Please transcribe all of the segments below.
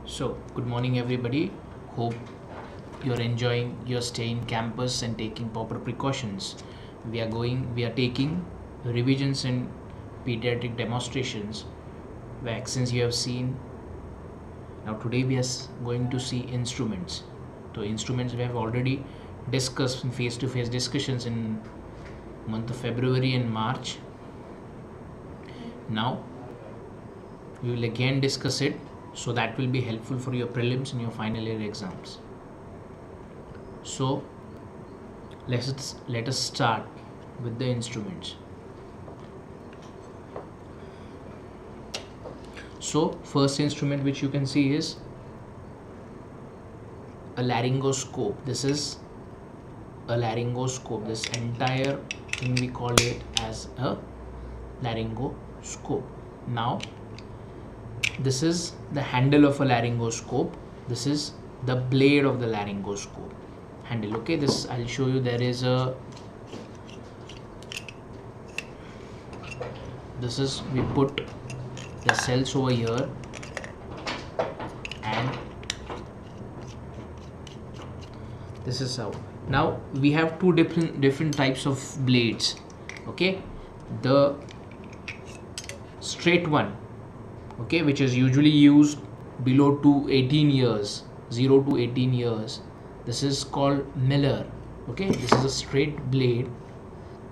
So, good morning, everybody. Hope you're enjoying your stay in campus and taking proper precautions. We are taking revisions in pediatric demonstrations, vaccines you have seen. Now, today we are going to see instruments. So, instruments we have already discussed in face-to-face discussions in month of February and March. Now, we will again discuss it, so that will be helpful for your prelims and your final year exams. So let us start with the instruments. So first instrument which you can see is a laryngoscope. This is a laryngoscope. This entire thing we call it as a laryngoscope. Now this is the handle of a laryngoscope. This is the blade of the laryngoscope handle. Okay, this I'll show you. There is a we put the cells over here, and this is how. Now we have two different types of blades. Okay, the straight one, okay, which is usually used below 18 years, 0 to 18 years. This is called Miller. Okay, this is a straight blade.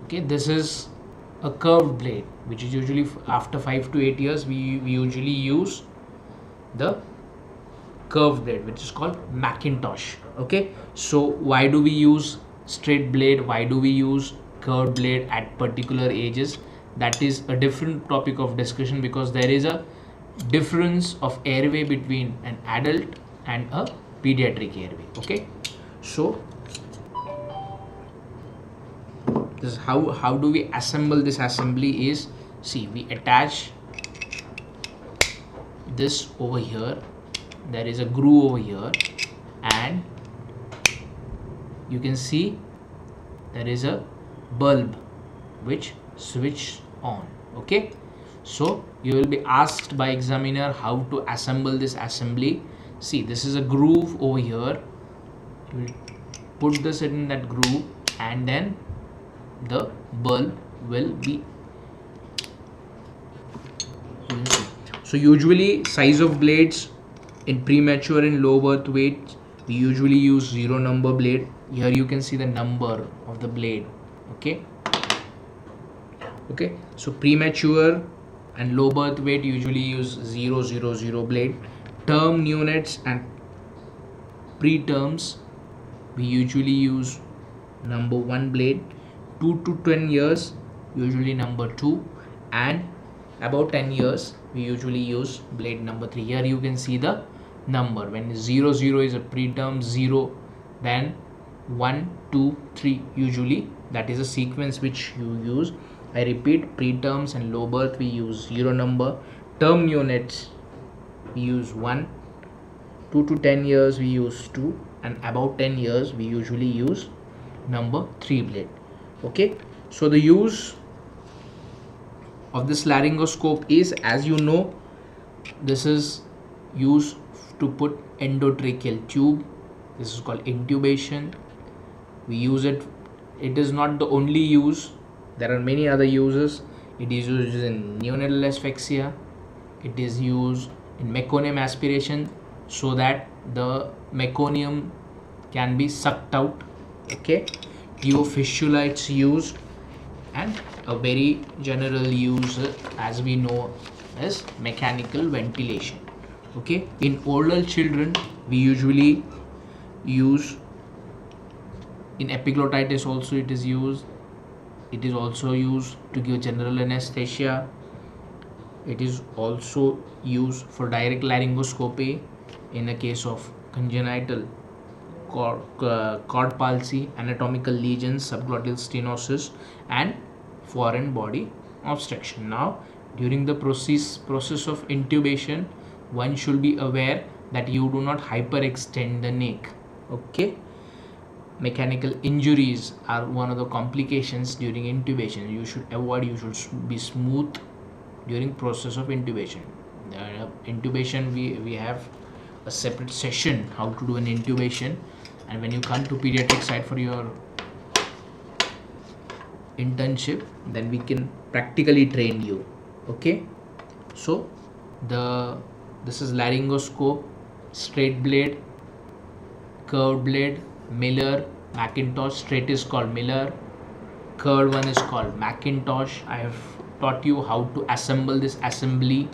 Okay, this is a curved blade, which is usually after 5 to 8 years we usually use the curved blade, which is called Macintosh. Okay, so why do we use straight blade? Why do we use curved blade at particular ages? That is a different topic of discussion, because there is a difference of airway between an adult and a pediatric airway. Okay, so this is how do we assemble this assembly is, see, we attach this over here. There is a groove over here, and you can see there is a bulb which switch on. Okay, so you will be asked by examiner how to assemble this assembly. See, this is a groove over here. You will put this in that groove, and then the bulb will be. So usually size of blades in premature and low birth weight, we usually use 0 number blade. Here you can see the number of the blade. Okay, so premature and low birth weight usually use 000 blade. Term neonates and preterms, we usually use number 1 blade. 2 to 10 years usually number 2, and about 10 years we usually use blade number 3. Here you can see the number. When 00 is a preterm, 0, then 1, 2, 3, usually that is a sequence which you use. I repeat, preterms and low birth we use 0 number. Term neonates we use 1. 2 to 10 years we use 2, and about 10 years we usually use number 3 blade. Okay, so the use of this laryngoscope is, as you know, this is used to put endotracheal tube. This is called intubation. We use it. It is not the only use. There are many other uses. It is used in neonatal asphyxia. It is used in meconium aspiration, so that the meconium can be sucked out. Okay, fistula it's used, and a very general use, as we know, is mechanical ventilation. Okay, in older children we usually use, in epiglottitis also it is used. It is also used to give general anesthesia. It is also used for direct laryngoscopy in a case of congenital cord palsy, anatomical lesions, subglottal stenosis, and foreign body obstruction. Now, during the process of intubation, one should be aware that you do not hyperextend the neck. Okay, mechanical injuries are one of the complications during intubation. You should avoid. You should be smooth during process of intubation. Intubation, we have a separate session how to do an intubation, and when you come to pediatric side for your internship, then we can practically train you. Okay, so this is laryngoscope, straight blade, curved blade, Miller, Macintosh. Straight is called Miller, curved one is called Macintosh. I have taught you how to assemble this assembly.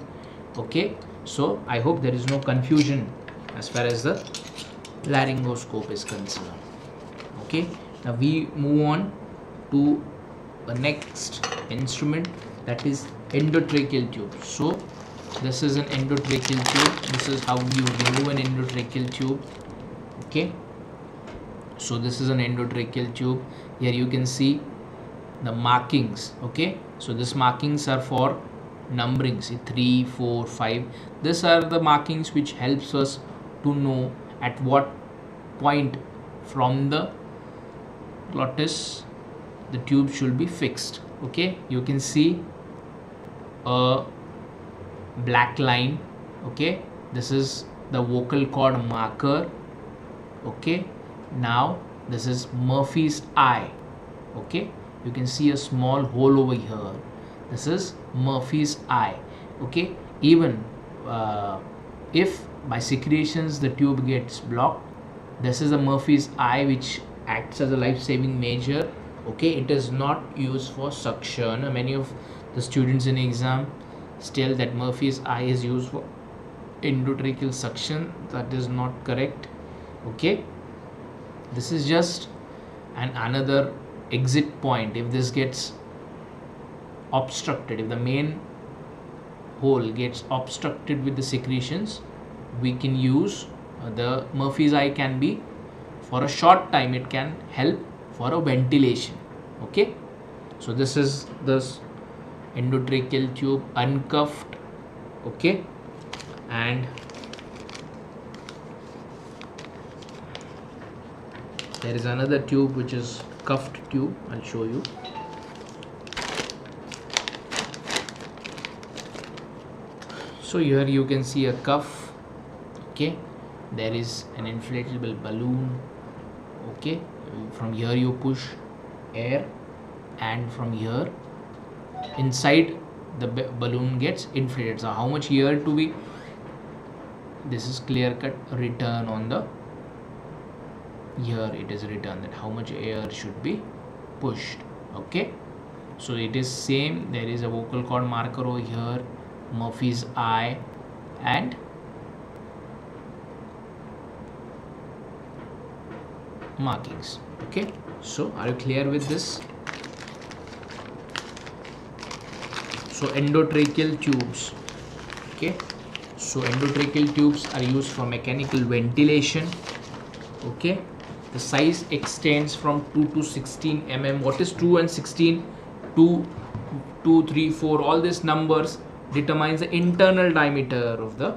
Okay, so I hope there is no confusion as far as the laryngoscope is concerned. Okay, now we move on to the next instrument, that is endotracheal tube. So this is an endotracheal tube. This is how you remove an endotracheal tube. Okay, so this is an endotracheal tube. Here you can see the markings. Okay, so these markings are for numbering. See, 3, 4, 5. These are the markings which helps us to know at what point from the glottis the tube should be fixed. Okay, you can see a black line. Okay, this is the vocal cord marker. Okay, now this is Murphy's eye. Okay, you can see a small hole over here. This is Murphy's eye. Okay, even if by secretions the tube gets blocked, this is a Murphy's eye which acts as a life-saving measure. Okay, it is not used for suction. Many of the students in exam tell that Murphy's eye is used for endotracheal suction. That is not correct. Okay, this is just another exit point. If this gets obstructed, if the main hole gets obstructed with the secretions, we can use the Murphy's eye. Can be for a short time, it can help for a ventilation. Okay, so this is this endotracheal tube uncuffed. Okay, and there is another tube which is cuffed tube. I'll show you. So here you can see a cuff. Okay, there is an inflatable balloon. Okay, from here you push air, and from here inside the balloon gets inflated. So how much air to be, this is clear cut written on the, here it is written that how much air should be pushed. Okay, so it is same. There is a vocal cord marker over here, Murphy's eye, and markings. Okay, so are you clear with this? So endotracheal tubes. Okay, so endotracheal tubes are used for mechanical ventilation. Okay, the size extends from 2 to 16 mm. What is 2 and 16? 2, 2, 3, 4, all these numbers determines the internal diameter of the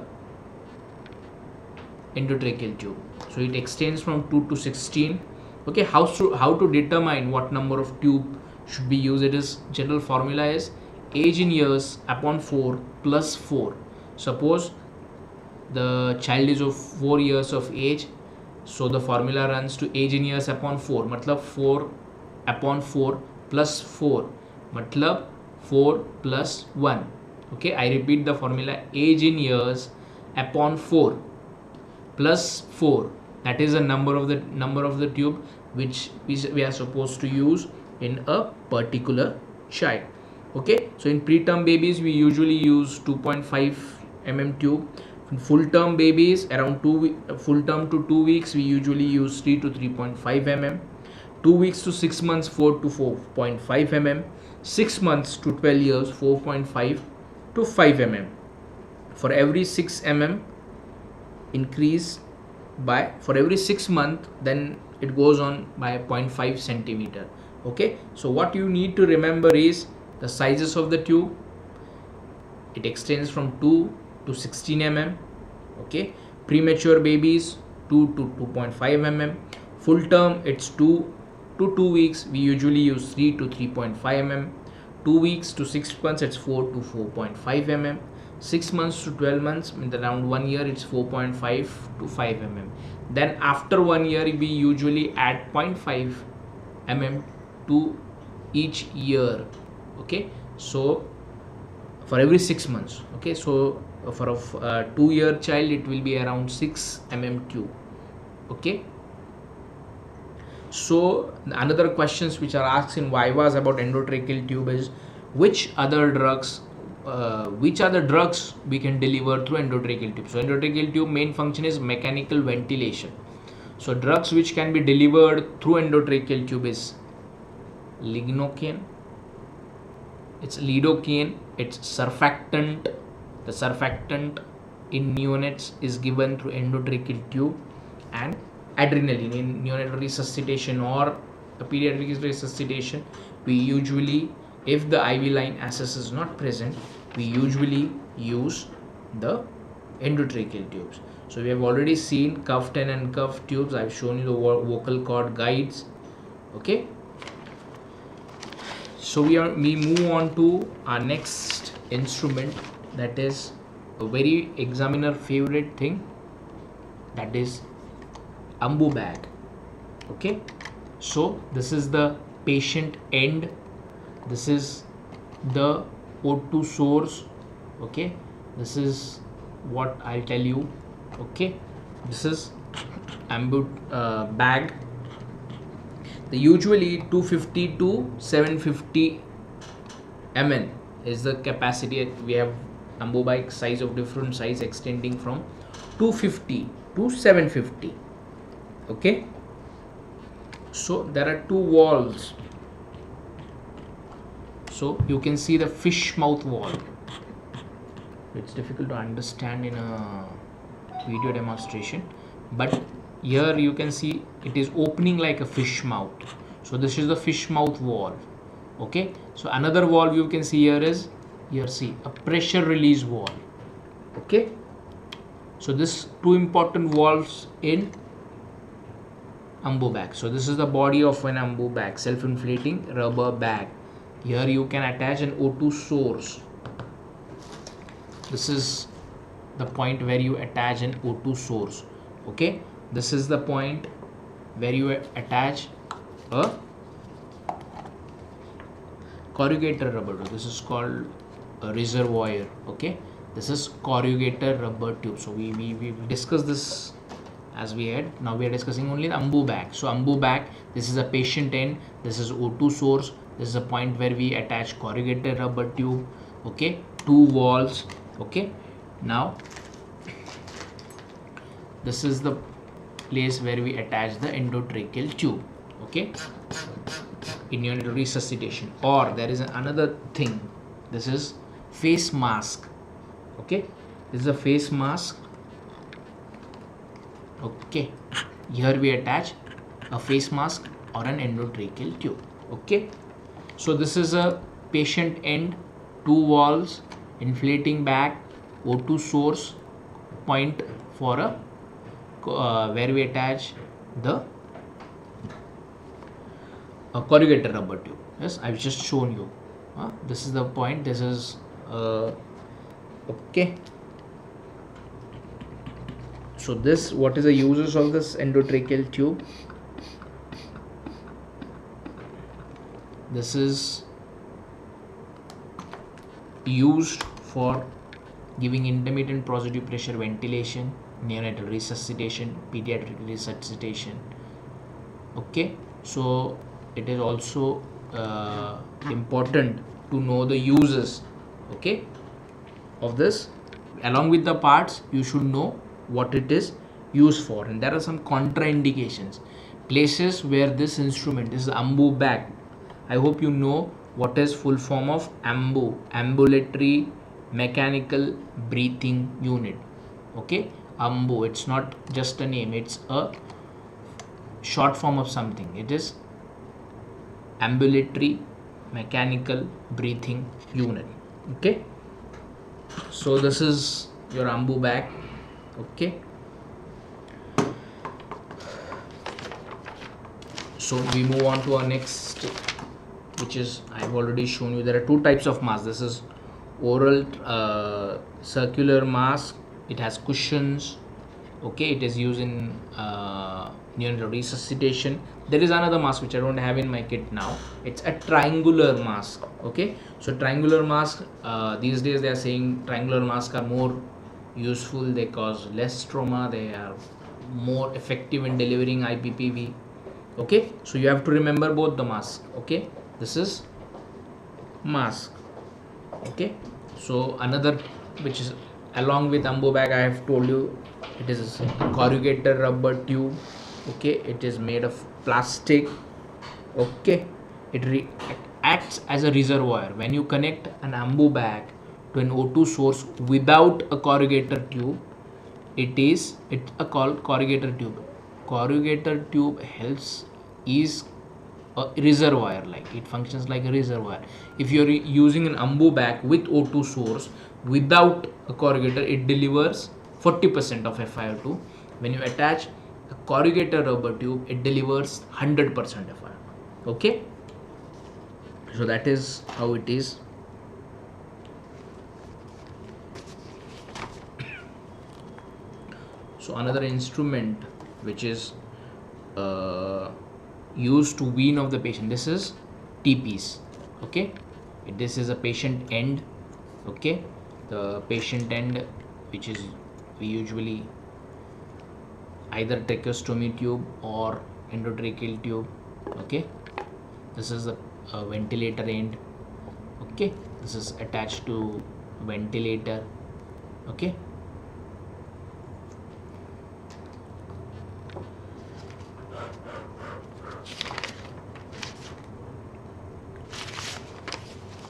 endotracheal tube. So it extends from 2 to 16. Okay, how to determine what number of tube should be used? It is general formula is age in years upon 4 plus 4. Suppose the child is of 4 years of age, so the formula runs to age in years upon 4, matlab 4 upon 4 plus 4, matlab 4 plus 1. Okay, I repeat the formula, age in years upon 4 plus 4, that is the number of the tube which we are supposed to use in a particular child. Okay, so in preterm babies we usually use 2.5 mm tube. In full term babies, around full term to 2 weeks, we usually use 3 to 3.5 mm. 2 weeks to 6 months, 4 to 4.5 mm. 6 months to 12 years, 4.5 to 5 mm. For every 6 mm increase by, for every 6 months, then it goes on by 0.5 centimeter. Okay, so what you need to remember is the sizes of the tube. It extends from 2 to 16 mm. Okay, premature babies 2 to 2.5 mm. Full term it's 2 to 2 weeks, we usually use 3 to 3.5 mm. 2 weeks to 6 months it's 4 to 4.5 mm. 6 months to 12 months, in around 1 year it's 4.5 to 5 mm. Then after 1 year we usually add 0.5 mm to each year. Okay, so for every 6 months. Okay, so for a 2-year child it will be around 6 mm tube. Okay, so another questions which are asked in vivas about endotracheal tube is which are the drugs we can deliver through endotracheal tube. So endotracheal tube main function is mechanical ventilation. So drugs which can be delivered through endotracheal tube is lignocaine, it's lidocaine, it's surfactant. The surfactant in neonates is given through endotracheal tube, and adrenaline in neonatal resuscitation or a pediatric resuscitation. We usually, if the IV line access is not present, we usually use the endotracheal tubes. So we have already seen cuffed and uncuffed tubes. I've shown you the vocal cord guides. Okay, so we move on to our next instrument, that is a very examiner favorite thing, that is ambu bag. Okay, so this is the patient end, this is the O2 source. Okay, this is what I'll tell you. Okay, this is ambu bag. The usually 250 to 750 ml is the capacity. We have ambu bag size of different size extending from 250 to 750. Okay, so there are two walls. So you can see the fish mouth wall. It's difficult to understand in a video demonstration, but here you can see it is opening like a fish mouth. So this is the fish mouth valve. Okay, so another valve you can see here is, here see, a pressure release valve. Okay, so this two important valves in ambu bag. So this is the body of an ambu bag, self-inflating rubber bag. Here you can attach an O2 source. This is the point where you attach an O2 source. Okay, this is the point where you attach a corrugator rubber tube. This is called a reservoir. Okay, this is corrugator rubber tube. So we discussed this as we had. Now we are discussing only the ambu bag. So ambu bag, this is a patient end, this is O2 source, this is a point where we attach corrugator rubber tube. Okay, two walls. Okay, now this is the place where we attach the endotracheal tube. Okay, in neonatal resuscitation. Or there is another thing, this is face mask. Okay, this is a face mask. Okay, here we attach a face mask or an endotracheal tube. Okay, so this is a patient end, two walls, inflating bag, O2 source, point for a where we attach the corrugator rubber tube. Yes, I've just shown you. This is the point. This is okay. So this, what is the uses of this endotracheal tube? This is used for giving intermittent positive pressure ventilation, neonatal resuscitation, pediatric resuscitation. Okay, so it is also important to know the uses, okay, of this. Along with the parts, you should know what it is used for, and there are some contraindications, places where this instrument, this is ambu bag. I hope you know what is full form of ambu, ambulatory mechanical breathing unit. Okay, ambu, it's not just a name, it's a short form of something. It is ambulatory mechanical breathing unit. Okay, so this is your ambu bag. Okay, so we move on to our next, which is, I've already shown you there are two types of masks. This is oral circular mask. It has cushions. Okay, it is used in neonatal resuscitation. There is another mask which I don't have in my kit now. It's a triangular mask. Okay, so triangular mask, these days they are saying triangular masks are more useful, they cause less trauma, they are more effective in delivering IPPV. Okay, so you have to remember both the masks. Okay, this is mask. Okay, so another which is along with ambo bag, I have told you, it is a corrugated rubber tube. Okay, it is made of plastic. Okay, it acts as a reservoir. When you connect an ambo bag to an O2 source without a corrugator tube, it's a called corrugator tube. Corrugator tube helps is a reservoir, like it functions like a reservoir. If you're using an ambo bag with O2 source without a corrugator, it delivers 40% of FiO2. When you attach a corrugator rubber tube, it delivers 100% FiO2. Okay, so that is how it is. So another instrument which is used to wean off the patient, this is T-piece. Okay, this is a patient end. Okay, the patient end, which is we usually either tracheostomy tube or endotracheal tube. Okay, this is the ventilator end. Okay, this is attached to ventilator. Okay,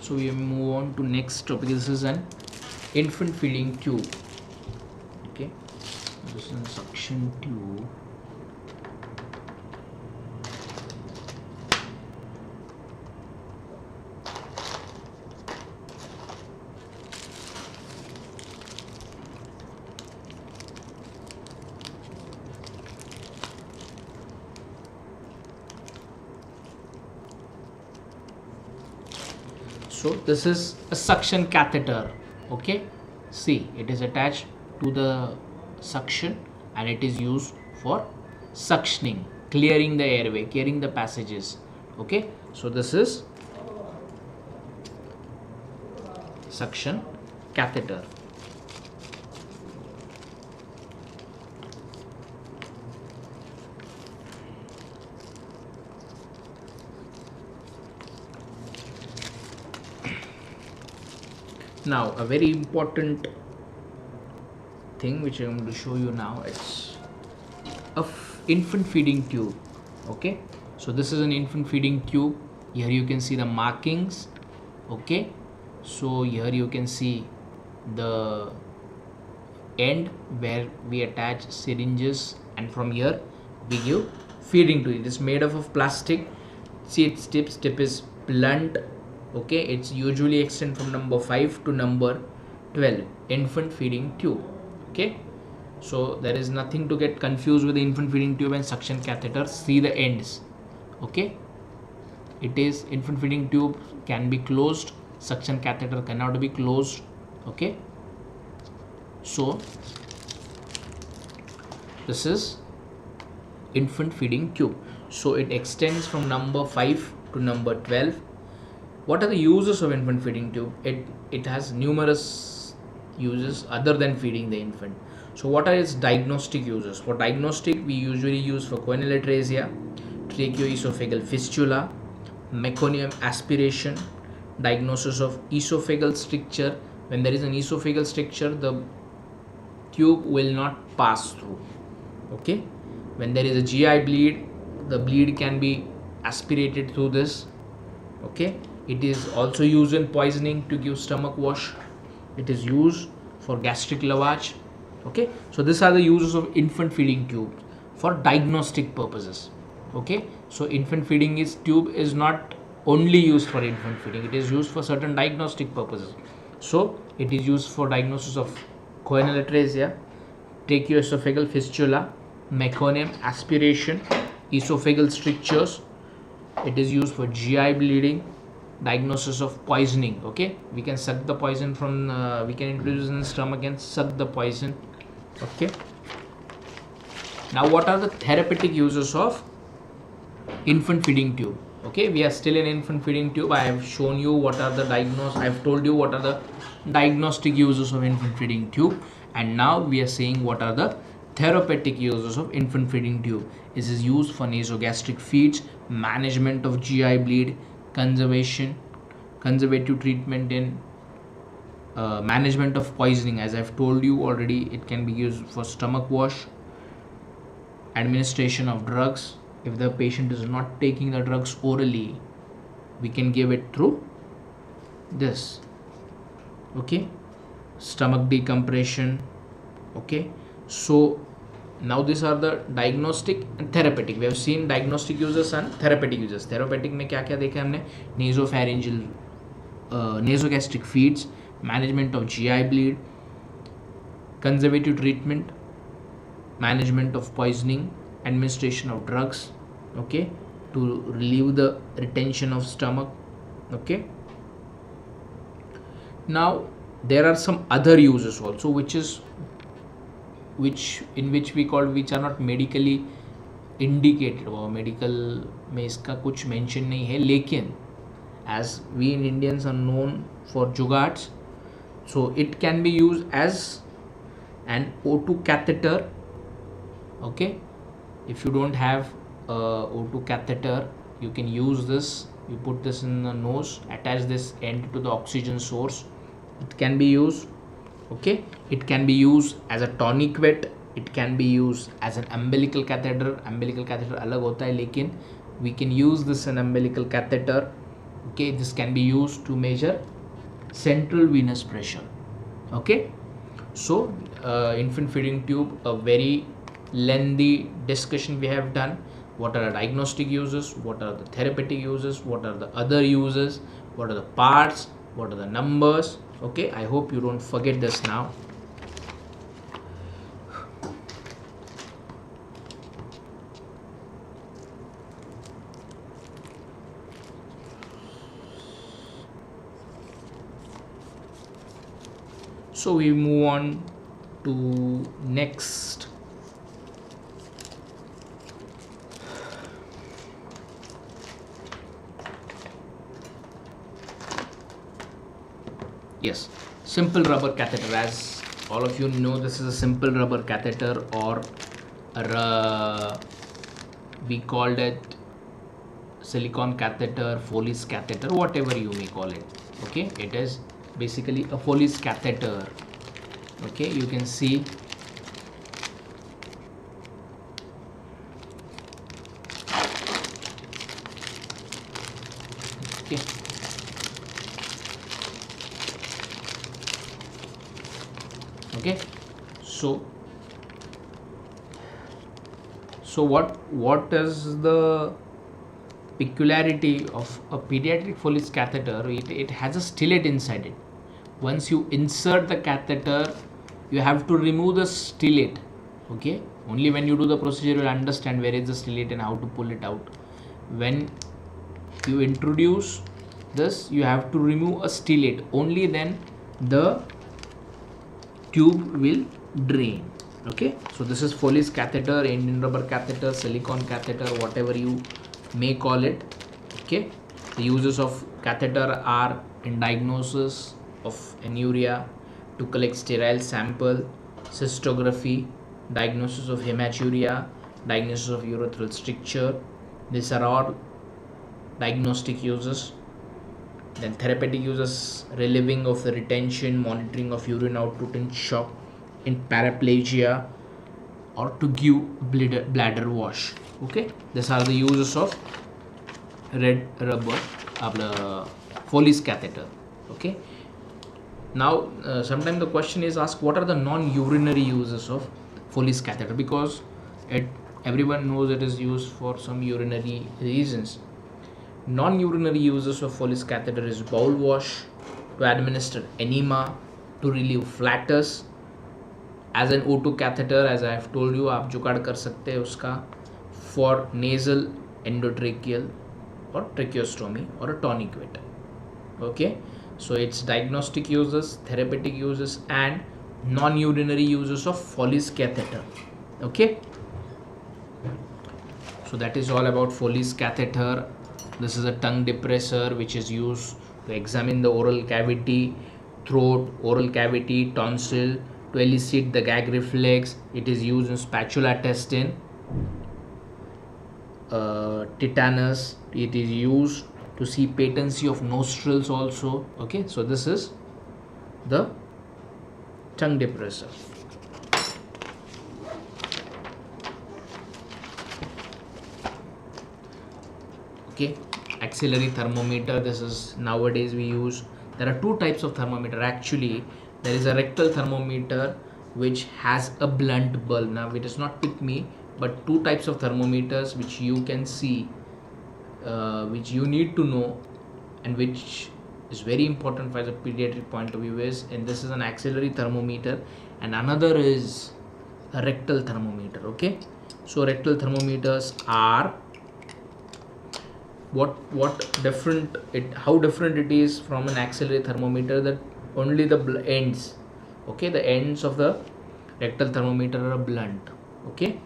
so we move on to next topic. This is an infant feeding tube. Okay, this is a suction tube. So this is a suction catheter. Okay, see, it is attached to the suction and it is used for suctioning, clearing the airway, clearing the passages. Okay, so this is suction catheter. Now a very important thing which I'm going to show you now, it's a infant feeding tube. Okay, so this is an infant feeding tube. Here you can see the markings. Okay, so here you can see the end where we attach syringes, and from here we give feeding to it. It is made of plastic. See, its tip is blunt. Okay, it's usually extend from number 5 to number 12. Infant feeding tube. Okay, so there is nothing to get confused with the infant feeding tube and suction catheter. See the ends. Okay, it is infant feeding tube can be closed, suction catheter cannot be closed. Okay, so this is infant feeding tube. So it extends from number 5 to number 12. What are the uses of infant feeding tube? It has numerous uses other than feeding the infant. So what are its diagnostic uses? For diagnostic, we usually use for choanal atresia, tracheoesophageal fistula, meconium aspiration, diagnosis of esophageal stricture. When there is an esophageal stricture, the tube will not pass through. Okay, when there is a GI bleed, the bleed can be aspirated through this. Okay, it is also used in poisoning to give stomach wash. It is used for gastric lavage. Okay, so these are the uses of infant feeding tube for diagnostic purposes. Okay, so infant feeding tube is not only used for infant feeding, it is used for certain diagnostic purposes. So it is used for diagnosis of choanal atresia, tracheoesophageal fistula, meconium aspiration, esophageal strictures. It is used for GI bleeding. diagnosis of poisoning. Okay, we can suck the poison from we can introduce in the stomach and suck the poison. Okay, now what are the therapeutic uses of infant feeding tube? Okay, we are still in infant feeding tube. I have shown you what are the I have told you what are the diagnostic uses of infant feeding tube, and now we are saying what are the therapeutic uses of infant feeding tube. This is used for nasogastric feeds, management of GI bleed, conservative treatment in management of poisoning. As I've told you already, it can be used for stomach wash, administration of drugs. If the patient is not taking the drugs orally, we can give it through this. Okay, stomach decompression. Okay, so now these are the diagnostic and therapeutic. We have seen diagnostic uses and therapeutic uses. Therapeutic में क्या क्या देखा हमने? Nasopharyngeal, nasogastric feeds, management of GI bleed, conservative treatment, management of poisoning, administration of drugs. Okay, to relieve the retention of stomach. Okay, now there are some other uses also, which are not medically indicated, और medical में इसका कुछ mention नहीं है, लेकिन as we in Indians are known for jugaads, so it can be used as an O2 catheter. Okay, if you don't have O2 catheter, you can use this. You put this in the nose, attach this end to the oxygen source. It can be used. Okay, it can be used as a toniquet. It can be used as an umbilical catheter. Umbilical catheter अलग होता है, लेकिन we can use this in umbilical catheter. Okay, this can be used to measure central venous pressure. Okay, so infant feeding tube, a very lengthy discussion we have done. What are the diagnostic uses, what are the therapeutic uses, what are the other uses, what are the parts, what are the numbers. Okay, I hope you don't forget this now. So we move on to next. Yes, simple rubber catheter. As all of you know, this is a simple rubber catheter, or we called it silicone catheter, Foley's catheter, whatever you may call it. Okay, it is basically a Foley's catheter. Okay, you can see okay. Okay, so what is the peculiarity of a pediatric Foley's catheter? It has a stillet inside it. Once you insert the catheter, you have to remove the stillet. Okay, only when you do the procedure you will understand where is the stillet and how to pull it out. When you introduce this, you have to remove a stillet. Only then the tube will drain. Okay, so this is Foley's catheter, Indian rubber catheter, silicone catheter, whatever you may call it. Okay, the uses of catheter are in diagnosis of anuria, to collect sterile sample, cystography, diagnosis of hematuria, diagnosis of urethral stricture. These are all diagnostic uses. Then therapeutic uses, relieving of the retention, monitoring of urine output in shock, in paraplegia, or to give bladder wash. Okay, these are the uses of red rubber Foley's catheter. Okay, now sometimes the question is asked, what are the non-urinary uses of Foley's catheter? Because everyone knows it is used for some urinary reasons. Non-urinary uses of Foley's catheter is bowel wash, to administer enema, to relieve flatus, as an O2 catheter, as I have told you, आप जुगाड़ कर सकते हैं उसका, for nasal, endotracheal or tracheostomy, or a toniquet. Okay, so it's diagnostic uses, therapeutic uses, and non-urinary uses of Foley's catheter. Okay, so that is all about Foley's catheter. This is a tongue depressor which is used to examine the oral cavity, throat, oral cavity, tonsil, to elicit the gag reflex. It is used in spatula testing, tetanus. It is used to see patency of nostrils also. Okay, so this is the tongue depressor. Okay, axillary thermometer. This is nowadays we use. There are two types of thermometer actually. There is a rectal thermometer which has a blunt bulb. Now it is not with me, but two types of thermometers which you can see, which you need to know, and which is very important for the pediatric point of view is, and this is an axillary thermometer and another is a rectal thermometer. Okay, so rectal thermometers are what different it how different it is from an axillary thermometer, that only the ends, okay, the ends of the rectal thermometer are blunt. Okay,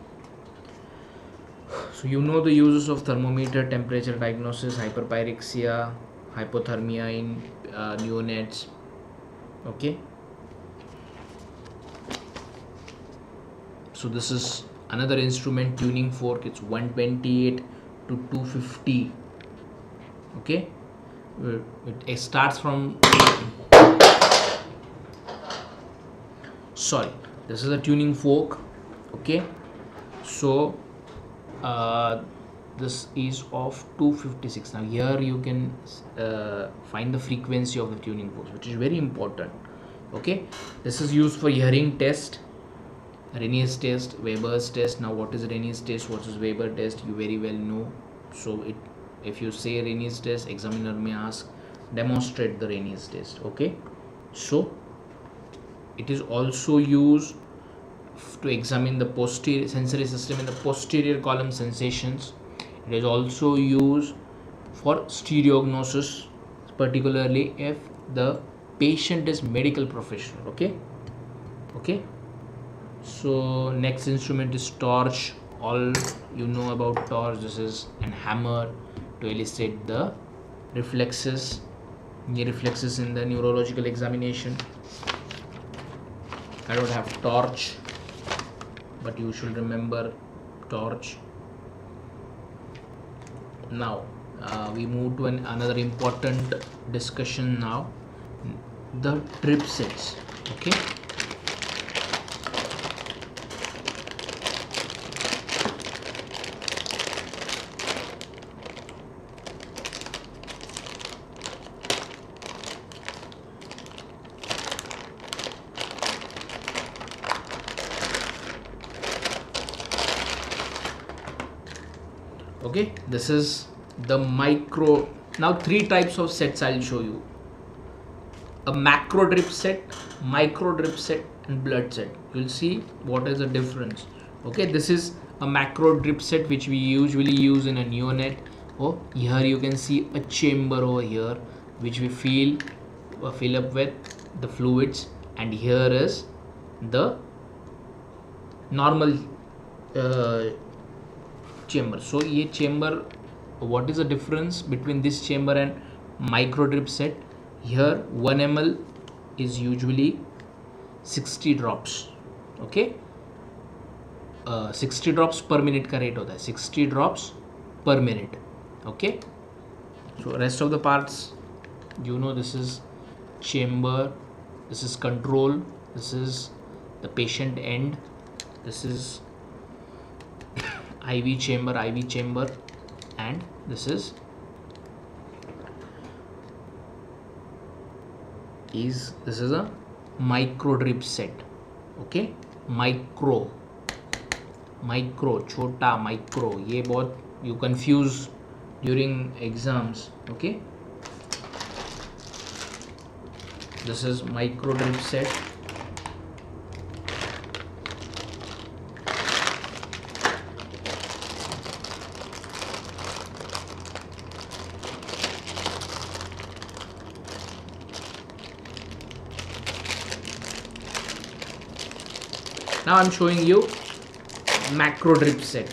so you know the uses of thermometer: temperature diagnosis, hyperpyrexia, hypothermia in neonates. Okay, so this is another instrument, tuning fork. It's 128 to 250. Okay, it starts from sorry, this is a tuning fork. Okay, so this is of 256. Now here you can find the frequency of the tuning forks, which is very important. Okay, this is used for hearing test, Rennie's test, Weber's test. Now what is Rennie's test, what is Weber test, you very well know. So if you say Rennie's test, examiner may ask demonstrate the Rennie's test. Okay, so it is also used to examine the posterior sensory system in the posterior column sensations. It is also used for stereognosis, particularly if the patient is medical professional. Okay, so next instrument is torch. All you know about torch. This is an hammer to elicit the reflexes, reflexes in the neurological examination. I don't have torch, but you should remember torch. Now we move to another important discussion now, the drip sets. Okay, okay, this is the micro. Now three types of sets I'll show you: a macro drip set, micro drip set, and blood set. You'll see what is the difference. Okay, this is a macro drip set which we usually use in a neonate. Oh, here you can see a chamber over here which we fill up with the fluids, and here is the normal chamber. So ये chamber, what is the difference between this chamber and micro drip set? Here 1 ml is usually 60 drops. Okay, 60 drops per minute का rate होता है, 60 drops per minute. Okay, so rest of the parts, you know, this is chamber, this is control, this is the patient end, this is IV chamber, and this is a micro drip set. Okay, micro, छोटा, micro, ये बहुत you confuse during exams. Okay, this is micro drip set. Now I'm showing you macro drip set.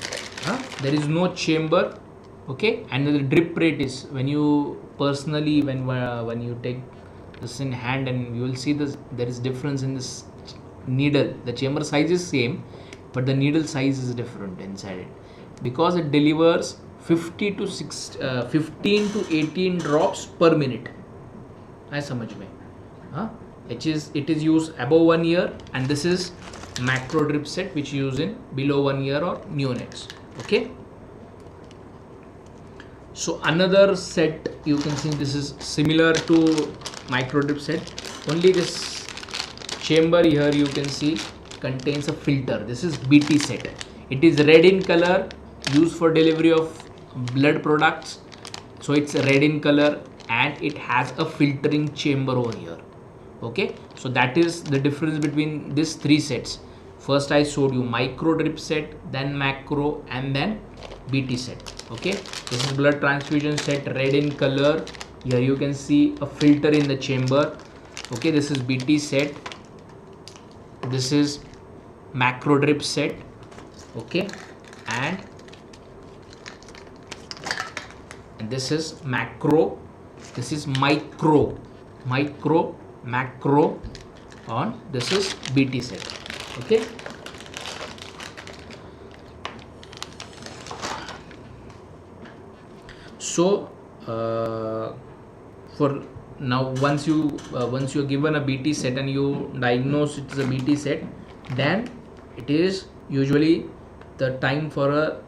There is no chamber, okay, and the drip rate is when you personally when you take this in hand, and you will see this, there is difference in this needle. The chamber size is same, but the needle size is different inside it, because it delivers 15 to 18 drops per minute. I समझ में, it is used above 1 year, and this is macro drip set which use in below 1 year or neonates. Okay, so another set you can see, this is similar to micro drip set, only this chamber here you can see contains a filter. This is BT set. It is red in color, used for delivery of blood products, so it's red in color, and it has a filtering chamber over here. Okay, so that is the difference between these three sets. First I showed you micro drip set, then macro, and then BT set. Okay, this is blood transfusion set, red in color. Here you can see a filter in the chamber. Okay, this is BT set, this is macro drip set. Okay, and this is macro, this is micro, macro, on this is BT set. Okay, so for now, once you're given a BT set and you diagnose it as a BT set, then it is usually the time for a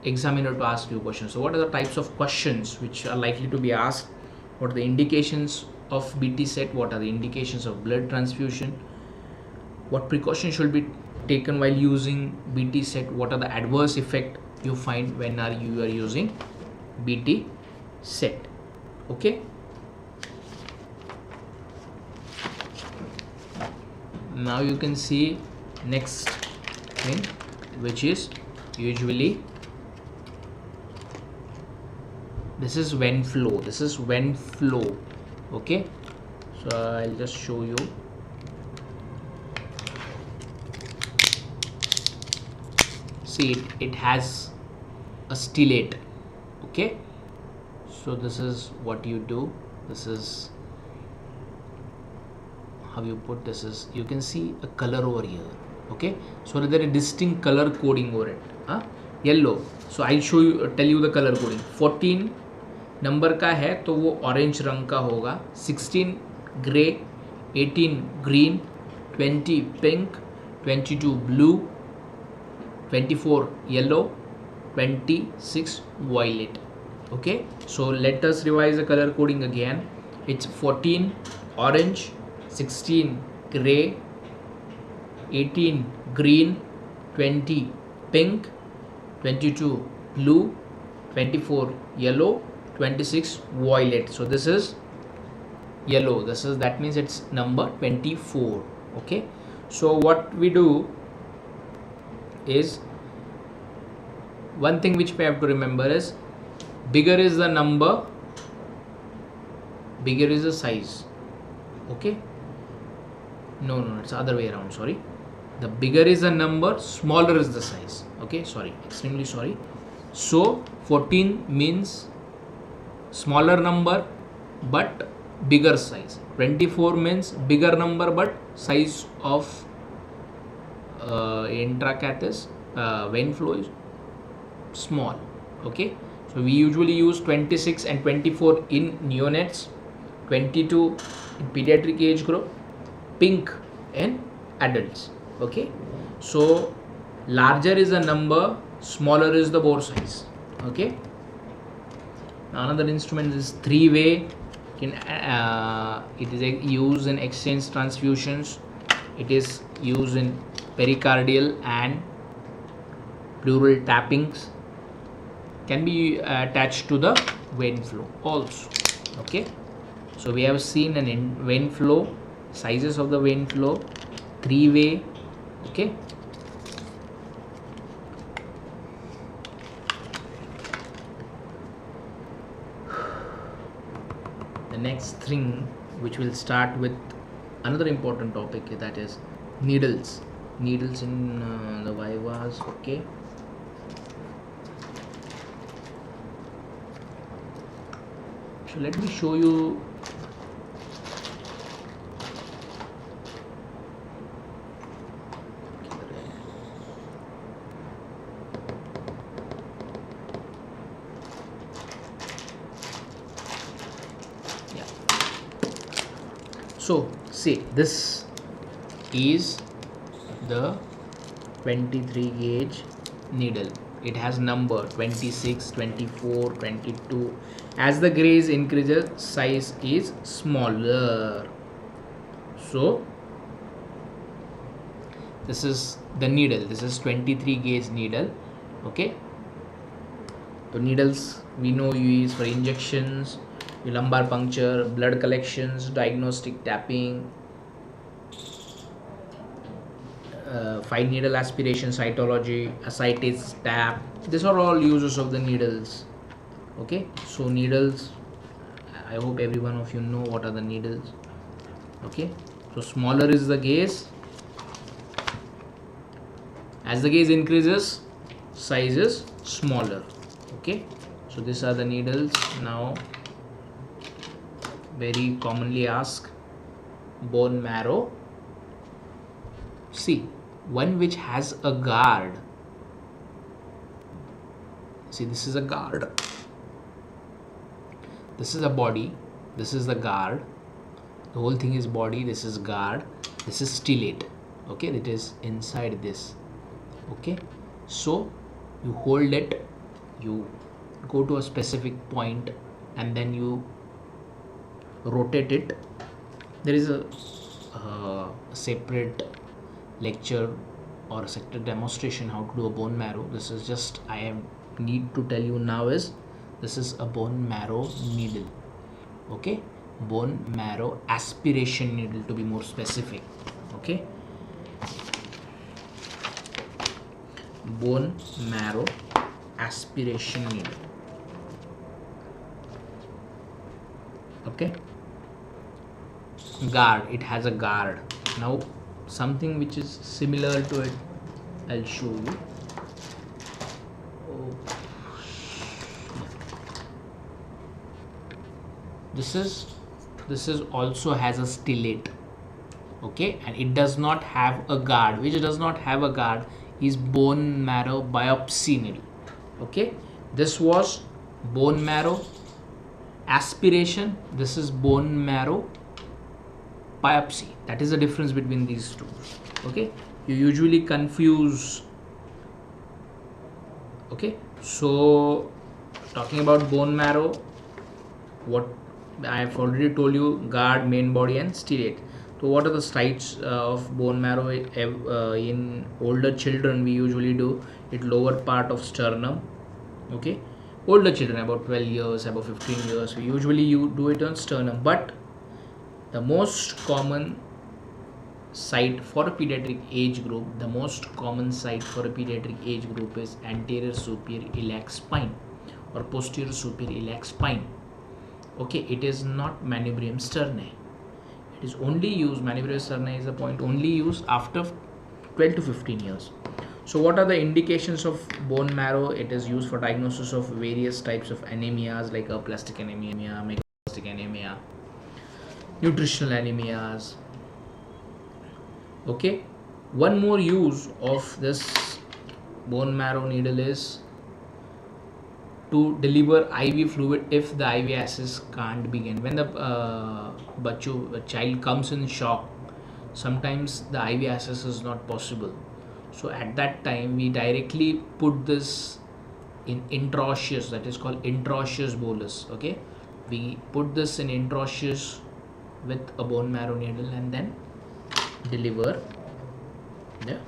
examiner to ask you questions. So what are the types of questions which are likely to be asked? What are the indications of BT set? What are the indications of blood transfusion? What precautions should be taken while using BT set? What are the adverse effects you find when you are using BT set? Okay, now you can see next thing, which is usually this is vein flow. This is vein flow. Okay, so I'll just show you. See, it has a stellate. Okay, so this is what you do. This is how you put this. Is you can see a color over here. Okay, so there is a distinct color coding over it. Yellow. So I'll show you, tell you the color coding. 14 number का है तो वो orange रंग का होगा, 16 grey, 18 green, 20 pink, 22 blue, 24 yellow, 26 violet. Okay, so let us revise the color coding again. It's 14 orange, 16 gray, 18 green, 20 pink, 22 blue, 24 yellow, 26 violet. So this is yellow. That means it's number 24. Okay, so what we do is, one thing which we have to remember is, bigger is the number, bigger is the size. Okay, no, it's the other way around, sorry. The bigger is the number, smaller is the size. Okay, sorry, extremely sorry. So 14 means smaller number but bigger size. 24 means bigger number but size of intracathus vein flow is small. Okay, so we usually use 26 and 24 in neonates, 22 in pediatric age group, pink in adults. Okay, so larger is the number, smaller is the bore size. Okay, now another instrument is 3-way. It is used in exchange transfusions. It is used in pericardial and pleural tappings. Can be attached to the vein flow also. Okay, so we have seen an vein flow, sizes of the vein flow, 3-way. Okay, the next thing which will start with another important topic, that is needles. needles in the vivas. Okay, so let me show you. Yeah, so see, this is the 23 gauge needle. It has number 26, 24, 22. As the gauge increases, size is smaller. So this is the needle. This is 23 gauge needle. Okay, the needles we know you use for injections, lumbar puncture, blood collections, diagnostic tapping, fine needle aspiration, cytology, ascites, tap. These are all uses of the needles. Okay, so needles, I hope every one of you know what are the needles. Okay, so smaller is the gauge. As the gauge increases, size is smaller. Okay, so these are the needles. Now, very commonly asked, bone marrow. See, one which has a guard. See, this is a guard. This is a body. This is the guard. The whole thing is body. This is guard. This is stellate. Okay, it is inside this. Okay, so you hold it, you go to a specific point, and then you rotate it. There is a separate lecture or a separate demonstration how to do a bone marrow. This is just need to tell you now is this is a bone marrow needle. Okay, bone marrow aspiration needle to be more specific. Okay, bone marrow aspiration needle. Okay, guard, it has a guard. Now something which is similar to it, I'll show you. Oh. This is also has a stellate. Okay, and it does not have a guard. Which does not have a guard is bone marrow biopsy needle. Okay, this was bone marrow aspiration. This is bone marrow biopsy. That is the difference between these two. Okay, you usually confuse. Okay, so talking about bone marrow, what I have already told you, guard, main body, and stellate. So what are the sites of bone marrow in older children? We usually do it lower part of sternum. Okay, older children about 12 years, about 15 years, we usually you do it on sternum. But the most common site for a pediatric age group, the most common site for a pediatric age group is anterior superior iliac spine or posterior superior iliac spine. Okay, it is not manubrium sternae. It is only used, manubrium sternae is a point only used after 12 to 15 years. So what are the indications of bone marrow? It is used for diagnosis of various types of anemias like aplastic anemia, megaloblastic anemia, nutritional anemias. Okay, one more use of this bone marrow needle is to deliver IV fluid if the IV access can't begin. When the child comes in shock, sometimes the IV access is not possible. So at that time, we directly put this in intraosseous, that is called intraosseous bolus. Okay, we put this in intraosseous with a bone marrow needle and then deliver the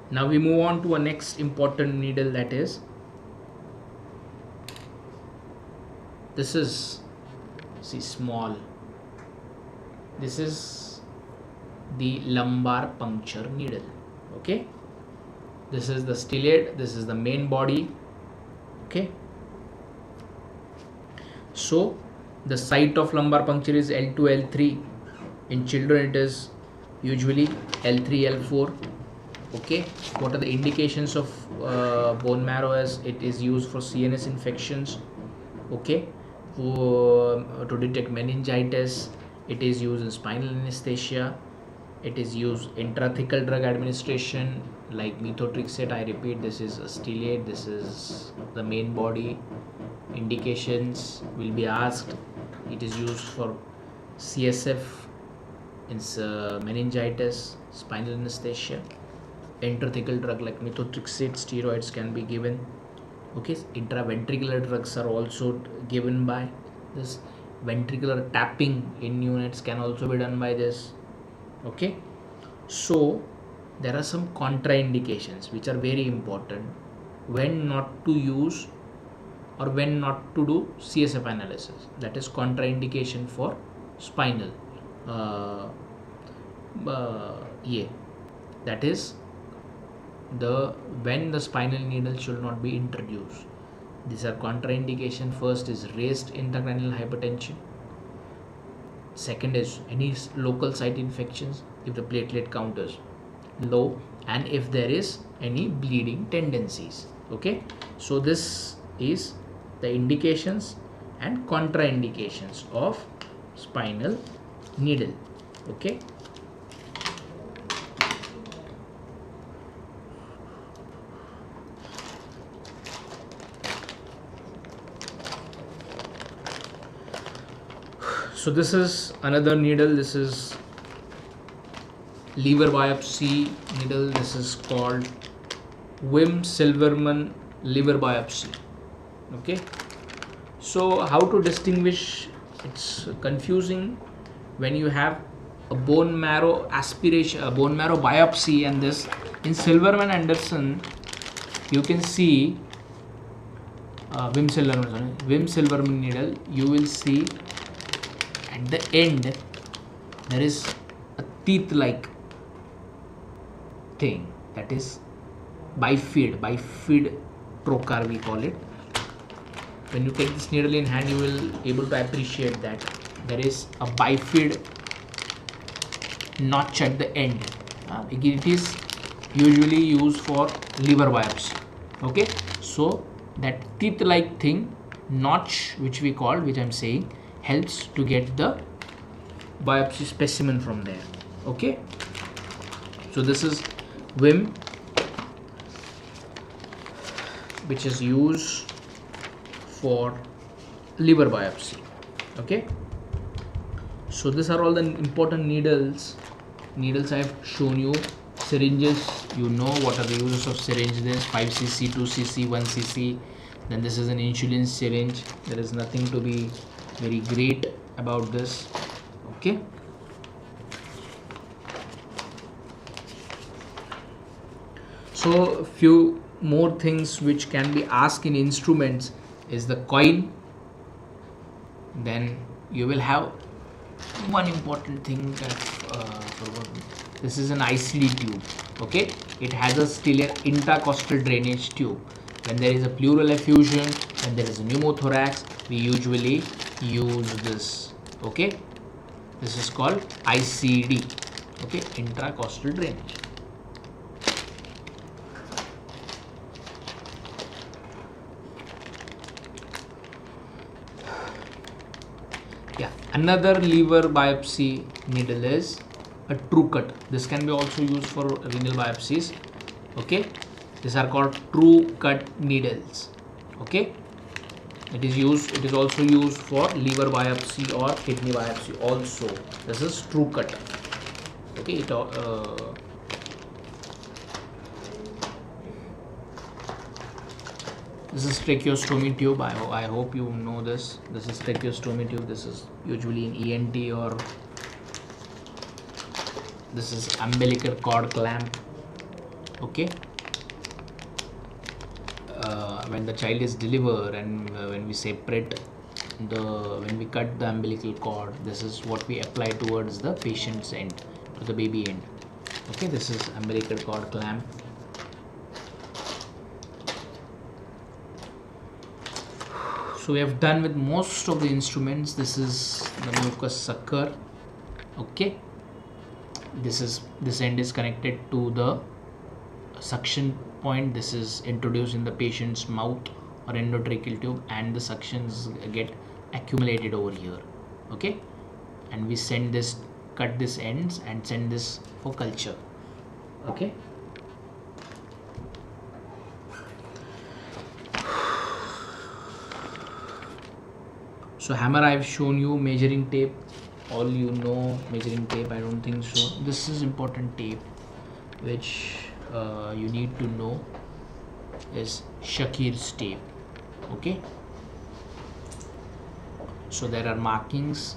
Now we move on to a next important needle, that is, this is see small. This is the lumbar puncture needle. Okay, this is the stellate, this is the main body. Okay, so the site of lumbar puncture is L2, L3. In children it is usually L3, L4. Okay, what are the indications of bone marrow? As it is used for CNS infections. Okay, to detect meningitis. It is used in spinal anesthesia. It is used intrathecal drug administration like methotrexate. I repeat, this is a stellate, this is the main body. Indications will be asked. It is used for CSF in meningitis, spinal anesthesia. Intrathecal drug like methotrexate, steroids can be given. Okay, intraventricular drugs are also given by this. Ventricular tapping in units can also be done by this. Okay, so there are some contraindications which are very important when not to use or when not to do CSF analysis. That is contraindication for spinal. Yeah, that is the when the spinal needle should not be introduced. These are contraindication. First is raised intracranial hypertension. Second is any local site infections if the platelet count is low and if there is any bleeding tendencies. Okay, so this is the indications and contraindications of spinal needle. Okay, so this is another needle. This is liver biopsy needle. This is called Wim-Silverman liver biopsy. Okay, so how to distinguish? It's confusing when you have a bone marrow aspiration, a bone marrow biopsy, and this in Silverman Anderson you can see Wim-Silverman needle. You will see at the end there is a teeth-like thing, that is bifid trocar we call it. When you take this needle in hand, you will able to appreciate that there is a bifid notch at the end. It is usually used for liver biopsy. Okay, so that teeth-like thing, notch, which we call, which I'm saying, helps to get the biopsy specimen from there. Okay, so this is Wim, which is used for liver biopsy. Okay, so these are all the important needles I have shown you. Syringes, you know what are the uses of syringe. This 5cc, 2cc, 1cc. Then this is an insulin syringe. There is nothing to be very great about this. Okay, so few more things which can be asked in instruments is the coil. Then you will have one important thing that forgotten. This is an ICD tube. Okay, it has a stellar intercostal drainage tube. When there is a pleural effusion, when there is a pneumothorax, we usually use this. Okay, this is called ICD. Okay, intracostal drainage. Yeah, another liver biopsy needle is a true cut. This can be also used for renal biopsies. Okay, these are called true cut needles. Okay, it is also used for liver biopsy or kidney biopsy also. This is true cut. Okay, this is tracheostomy tube. I hope you know this. This is tracheostomy tube. This is usually in ENT, or this is umbilical cord clamp. Okay, when the child is delivered and when we separate when we cut the umbilical cord, this is what we apply towards the patient's end, to the baby end. Okay, this is umbilical cord clamp. So we have done with most of the instruments. This is the mucus sucker. Okay, this end is connected to the suction point. This is introduced in the patient's mouth or endotracheal tube, and the suctions get accumulated over here. Okay, and we send this, cut this ends and send this for culture. Okay, so hammer I've shown you, measuring tape all you know, measuring tape I don't think so. This is important tape which you need to know is Shakir's tape. Okay, so there are markings